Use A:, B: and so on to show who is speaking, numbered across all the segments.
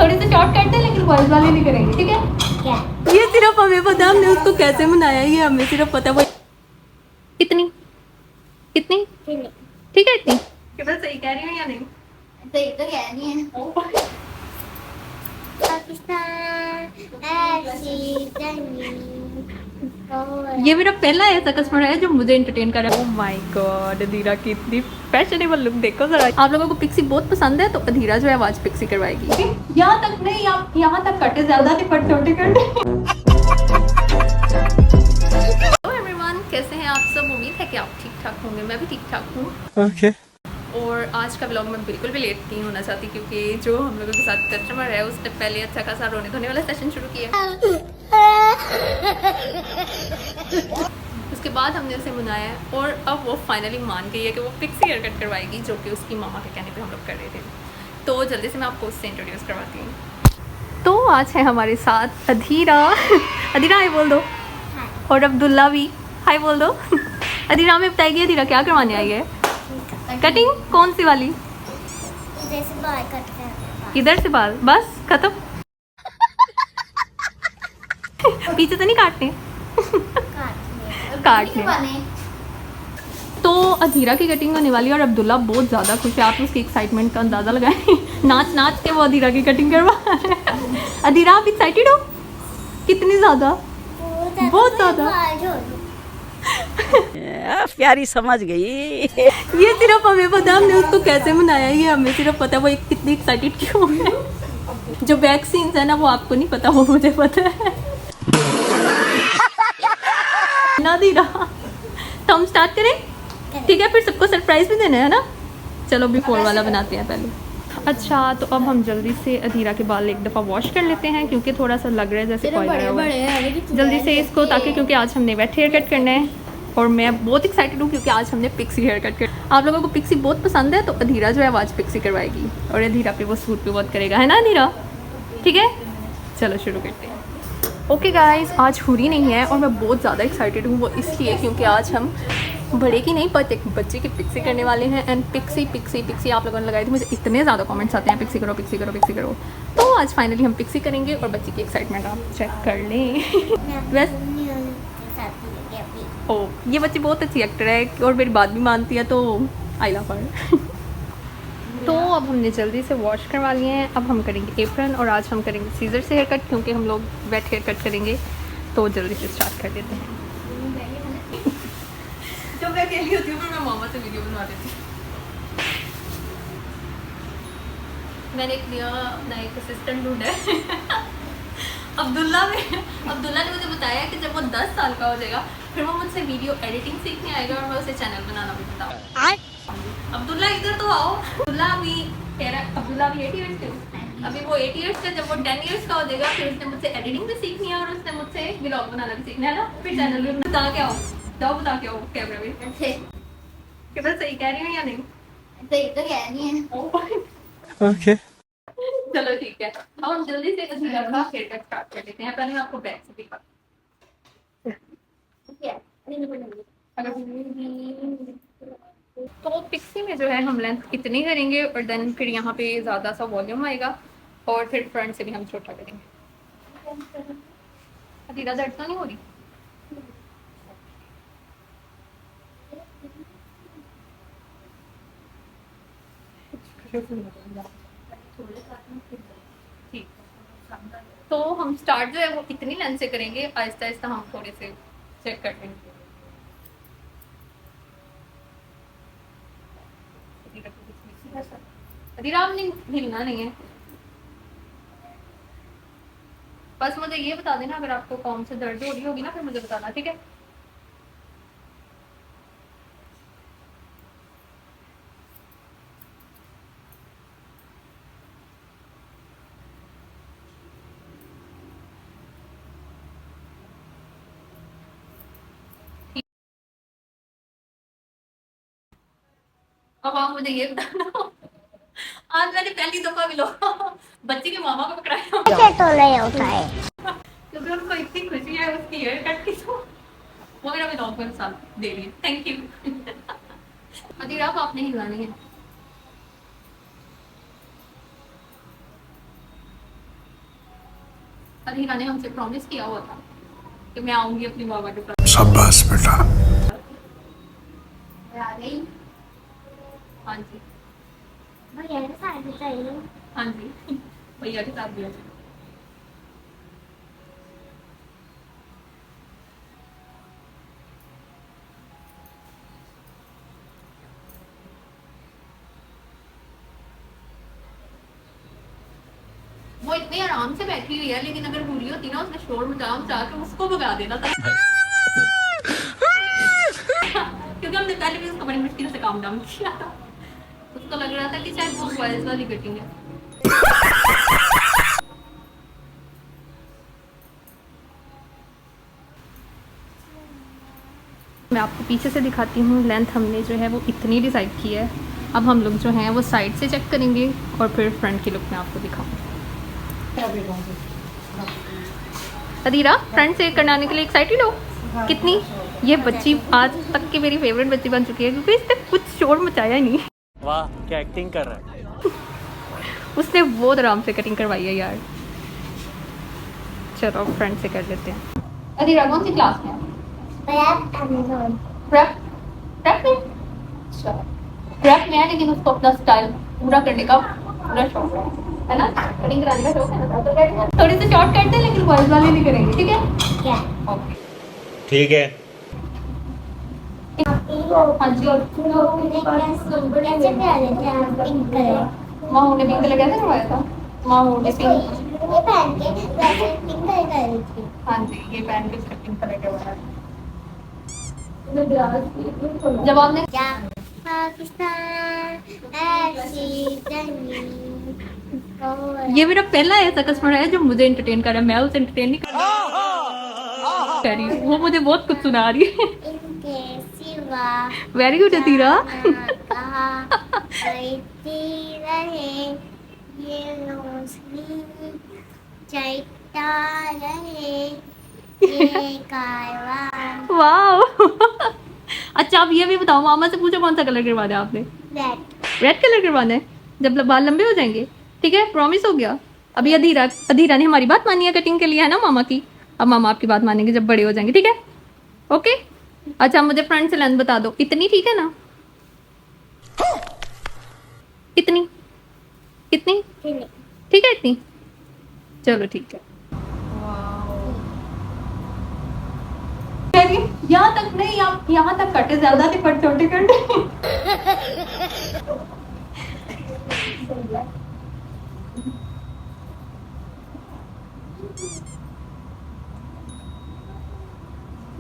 A: थोड़े से शॉर्ट करते हैं लेकिन बॉयज वाले नहीं करेंगे, ठीक है?
B: क्या?
A: ये सिर्फ हमें पता, हमने उसको कैसे मनाया ये हमें सिर्फ पता। वो कितनी कितनी ठीक है इतनी? कितना सही कह रही हूँ या नहीं?
B: सही तो कह रही है। पाकिस्तान ऐसी जमीन।
A: ये मेरा पहला ऐसा कस्टमर है जो मुझे एंटरटेन कर रहा है। ओह माय गॉड, अधीरा की इतनी फैशनेबल लुक देखो जरा। आप लोगों को पिक्सी बहुत पसंद है तो अधीरा जो है आज पिक्सी करवाएगी। यहाँ तक नहीं, आप यहाँ तक कटे, ज्यादा नहीं पर छोटे कटे। हेलो एवरीवन, कैसे हैं आप सब? उम्मीद है कि आप ठीक ठाक होंगे। मैं भी ठीक ठाक हूँ।
C: ओके।
A: और आज का व्लॉग मैं बिल्कुल भी लेट नहीं होना चाहती क्योंकि जो हम लोगों के साथ कस्टमर है उसने पहले अच्छा खासा रोने धोने वाला सेशन शुरू किया। उसके बाद हमने उसे मनाया है और अब वो फाइनली मान गई है कि वो पिक्सी हेयर कट करवाएगी, जो कि उसकी मामा के कहने पे हम लोग कर रहे थे। तो जल्दी से मैं आपको उससे इंट्रोड्यूस करवाती हूँ। तो आज है हमारे साथ अधीरा। अधीरा हाय बोल दो। और अब्दुल्ला भी हाय बोल दो। अधीरा हमें बताएगी अधीरा क्या करवाने आई है? कटिंग कौन सी वाली?
B: इधर से बाल कट कर।
A: इधर से बाल बस खत्म। पीछे तो नहीं काटने? काटने। तो अधीरा की कटिंग होने वाली है और अब्दुल्ला बहुत ज़्यादा खुश है। आप उसकी एक्साइटमेंट का अंदाज़ा लगाएं। नाच नाच के वो अधीरा की कटिंग करवा रहा है। अधीरा आप एक्साइटेड हो? कितनी ज़्यादा? बहुत ज़्यादा।
C: प्यारी समझ गई।
A: ये सिर्फ हमें पता, हमने उसको कैसे मनाया ये हमें सिर्फ पता। वो कितनी एक्साइटेड क्यों है। जो बैक सीन्स है ना वो आपको नहीं पता, वो मुझे पता है ना धीरा। तो हम स्टार्ट करें, ठीक है? फिर सबको सरप्राइज भी देना है ना। चलो बिफोर वाला बनाते हैं पहले। अच्छा तो अब हम जल्दी से अधीरा के बाल एक दफ़ा वॉश कर लेते हैं क्योंकि थोड़ा सा लग रहा है जैसे कोई आया हुआ है। जल्दी से इसको, ताकि क्योंकि आज हमने वेट हेयर कट करना है और मैं बहुत एक्साइटेड हूँ क्योंकि आज हमने पिक्सी हेयर कट कर। आप लोगों को पिक्सी बहुत पसंद है तो अधीरा जो है आज पिक्सी करवाएगी और अधीरा पे वो सूट पे बहुत करेगा, है ना अधीरा? ठीक है, चलो शुरू करते हैं। ओके गाइस, आज हुरी नहीं है और मैं बहुत ज़्यादा एक्साइटेड हूँ। वो इसलिए क्योंकि आज हम बड़े की नहीं पर एक बच्चे की पिक्सी करने वाले हैं। एंड पिक्सी पिक्सी पिक्सी आप लोगों ने लगाई थी, मुझे इतने ज़्यादा कमेंट्स आते हैं पिक्सी करो पिक्सी करो पिक्सी करो। तो आज फाइनली हम पिक्सी करेंगे और बच्चे की एक्साइटमेंट आप चेक कर लें। बस ओ, ये बच्ची बहुत अच्छी एक्टर है और मेरी बात भी मानती है, तो आई लव हर। तो अब हमने जल्दी से वॉश करवा लिए हैं। अब हम करेंगे एप्रन और आज हम करेंगे सीजर से हेयर कट क्योंकि हम लोग वेट हेयर कट करेंगे। तो जल्दी से स्टार्ट कर देते हैं। जब मैं अकेली होती हूँ फिर मैं मामा से वीडियो बनवा देती हूँ। मैंने एक नया एक असिस्टेंट ढूंढा है। अब्दुल्ला ने मुझे बताया कि जब वो 10 साल का हो जाएगा फिर वो मुझसे वीडियो एडिटिंग सीखने आएगा और मैं उसे चैनल बनाना भी बताऊँ। अब्दुल्ला इधर तो आओ। अब्दुल्ला अभी 8 ईयर्स के, अभी वो 8 ईयर्स का, जब वो 10 ईयर्स का हो जाएगा फिर उसने मुझसे एडिटिंग भी सीखनी है और उसने मुझसे व्लॉग बनाना भी सीखना है ना। फिर चैनल भी बता के आओ, जाओ बता के आओ कैमरा में। कितना सही कह रही हूँ या नहीं?
B: सही तो कह रही है।
C: ओके।
A: चलो ठीक है, अब हम जल्दी से अधीरा का हेयर कट स्टार्ट कर लेते हैं। पहले मैं आपको बैक से दिखा। तो पिक्सी में जो है हम लेंथ इतनी करेंगे और देन फिर यहाँ पे ज़्यादा सा वॉल्यूम आएगा और फिर फ्रंट से भी हम छोटा करेंगे। अधीरा दर्द तो नहीं हो रही? ठीक, तो हम स्टार्ट जो है वो इतनी लेंथ से करेंगे, आहिस्ता आहिस्ता हम थोड़े से चेक कर लेंगे। अधीरा आपने हिलना नहीं है, बस मुझे ये बता देना अगर आपको कौन से दर्द हो रही होगी ना फिर मुझे बताना, ठीक है? अब आप मुझे ये बताना, आज मैंने पहली दफा बच्चे के मामा को पकड़ाया
B: तो नहीं होता है
A: क्योंकि उनको इतनी खुशी है उसकी हेयर कट की, तो वो मेरा व्लॉग में साथ दे रही है। Thank you. अधीरा अब आपने हिलानी है। अधीरा ने हमसे प्रॉमिस किया हुआ था कि मैं आऊंगी अपनी मामा के पास।
D: शाबाश बेटा।
A: मैं आ गई। हाँ जी
B: भैया के साथ भी चाहिए।
A: हाँ जी भैया के साथ भी आ जाओ। वो इतनी आराम से बैठी हुई है, लेकिन अगर बुरी होती ना उसने शोर मचा मचा के उसको भगा देना था। क्योंकि हमने पहले भी उसको बड़ी मुश्किल से काम डाउन किया था। उसको लग रहा था कि शायद वो बॉयज वाली कटिंग है। मैं आपको पीछे से दिखाती हूँ। लेंथ हमने जो है वो इतनी डिसाइड की है। अब हम लोग जो हैं वो साइड से चेक करेंगे और फिर फ्रंट की लुक में आपको दिखाऊंगी। अधीरा फ्रंट से करवाने के लिए एक्साइटेड हो? कितनी? ये बच्ची आज तक की मेरी फेवरेट बच्ची बन चुकी है क्योंकि इसने कुछ शोर मचाया ही नहीं।
E: वाह क्या एक्टिंग कर रहा है।
A: उसने बहुत आराम से कटिंग करवाई है यार। चलो फ्रंट से कर लेते हैं। अधीरा कौन सी क्लास में है? प्रेप में? अच्छा प्रेप में है, लेकिन उसको अपना स्टाइल पूरा करने का पूरा शौक है ना? कटिंग कराने का शौक है ना? थोड़ी सी शॉर्ट करते हैं लेकिन बॉयज वाली नहीं करेंगे, ठीक है?
B: क्या?
A: ओके
E: ठीक है।
A: हाँ जी।
B: कैसे प्यारे थे आप पिंक कलर।
A: माँ ने पिंक कलर कैसे करवाया था? माँ ने
B: इसको
A: पिंक,
B: ये पहन के वैसे पिंक कलर कर रही थी।
A: हाँ जी ये पहन के उसका पिंक कलर करवाया। जब आपने
B: क्या पाकिस्तान ऐसी जमीन को-
A: ये मेरा पहला ऐसा कस्टमर है जो मुझे एंटरटेन कर रहा है। मैं उसे एंटरटेन नहीं कर रही हूँ, वो मुझे बहुत कुछ सुना रही है।
B: इनके सिवा
A: वेरी गुड अधीरा।
B: कहा कहती रहे ये रोशनी चलता रहे ये कारवां
A: वाओ। अच्छा आप ये भी बताओ, मामा से पूछो कौन सा कलर करवाना है आपने?
B: रेड।
A: रेड कलर करवाना है जब बाल लंबे हो जाएंगे, ठीक है? प्रॉमिस हो गया। अभी अधीरा ने हमारी बात मानी है कटिंग के लिए, है ना मामा की? अब मामा आपकी बात मानेंगे जब बड़े हो जाएंगे, ठीक है? ओके। अच्छा मुझे फ्रंट से लेंथ बता दो, इतनी ठीक है ना? इतनी इतनी ठीक है? इतनी चलो ठीक है। यहाँ तक नहीं, आप यहाँ तक कटे, ज्यादा नहीं पर छोटे कटे।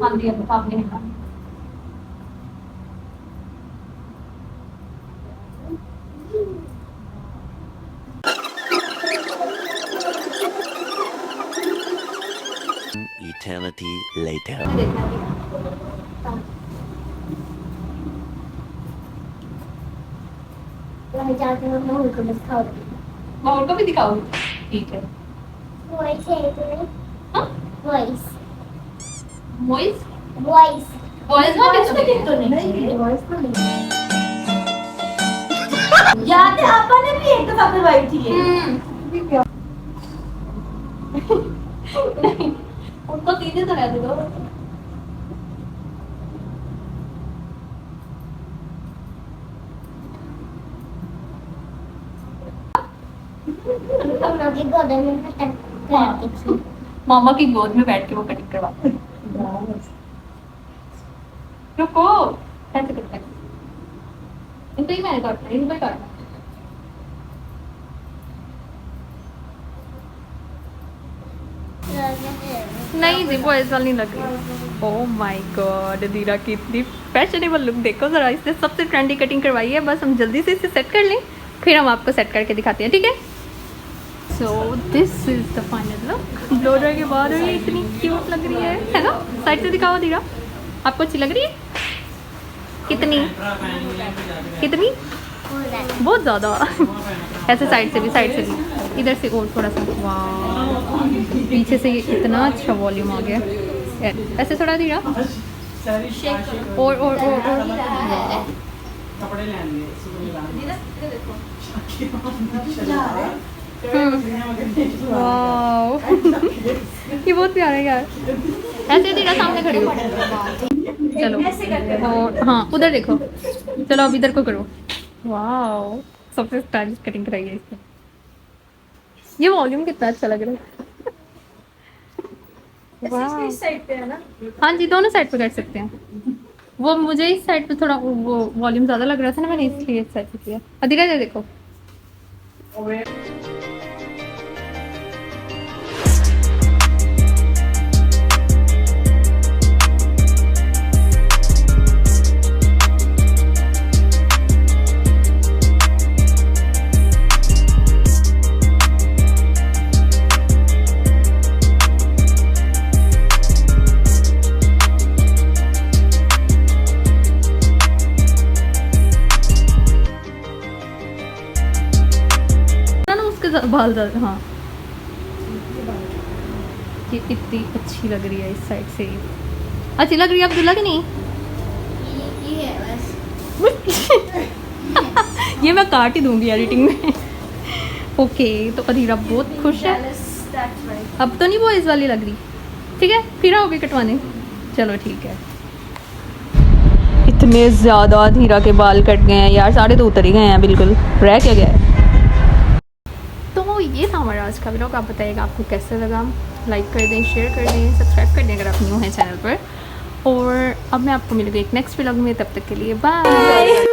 A: हाँ जी आपने कहा।
E: Eternity later.
B: जाते हैं मैं उनको दिखाऊं।
A: माहौल को भी दिखाओ, ठीक है?
B: वॉइस है तुम्हें?
A: हाँ?
B: वॉइस
A: वॉइस
B: वॉइस
A: वॉइस
B: तो नहीं वॉइस तो नहीं याद है आपा ने भी एक दफा करवाई थी ये।
A: उनको सीधे तो रहने दो।
B: हम लोग की गोद में करती थी।
A: मामा की गोद में बैठ के वो कटिंग करवाते। रुको, कैसे करते हैं? इनको ही मैंने काटना है, इनको ही काटना है। नहीं जी वो ऐसा नहीं लग रही। ओह माय गॉड अधीरा की इतनी फैशनेबल लुक देखो जरा। इसने सबसे ट्रेंडी कटिंग करवाई है। बस हम जल्दी से इसे सेट कर लें, फिर हम आपको सेट करके दिखाते हैं, ठीक है? So this is the final look. ब्लोडर के बाद ये इतनी क्यूट लग रही है ना? साइड से दिखाओ अधीरा, आपको अच्छी लग रही है? कितनी कितनी? बहुत ज़्यादा। ऐसे साइड से भी, इधर से और थोड़ा सा। वाह पीछे से ये इतना अच्छा वॉल्यूम आ गया। ऐसे थोड़ा धीरा और वाओ ये बहुत प्यारा है यार। ऐसे तेरा सामने खड़ी हो, चलो और हाँ उधर देखो, चलो अब इधर को करो। वाओ सबसे स्टाइलिश कटिंग कराई है इसने। ये वॉल्यूम कितना अच्छा लग रहा है। वाह
B: साइड पे है ना।
A: हाँ जी दोनों साइड पे कर सकते हैं। वो मुझे इस साइड पे थोड़ा वो वॉल्यूम ज़्यादा लग रहा था ना, मैंने इसलिए इस साइड पे किया। अधीरा इधर देखो। बाल ज़्यादा हाँ ये इतनी अच्छी लग रही है इस साइड से। अच्छी लग रही है अब्दुल्ला की नहीं?
B: ये है बस।
A: ये मैं काट ही दूंगी एडिटिंग में। ओके तो अधीरा बहुत खुश है। अब तो नहीं वो इस वाली लग रही, ठीक है फिर आओगे कटवाने। चलो ठीक है। इतने ज़्यादा अधीरा के बाल कट गए हैं यार, सारे तो उतर ही गए हैं बिल्कुल, रह क्या गया है। तो ये था हमारा आज का व्लॉग। आप बताइएगा आपको कैसा लगा। लाइक कर दें, शेयर कर दें, सब्सक्राइब कर दें अगर आप न्यू हैं चैनल पर। और अब मैं आपको मिलूँगी एक नेक्स्ट व्लॉग में, तब तक के लिए बाय।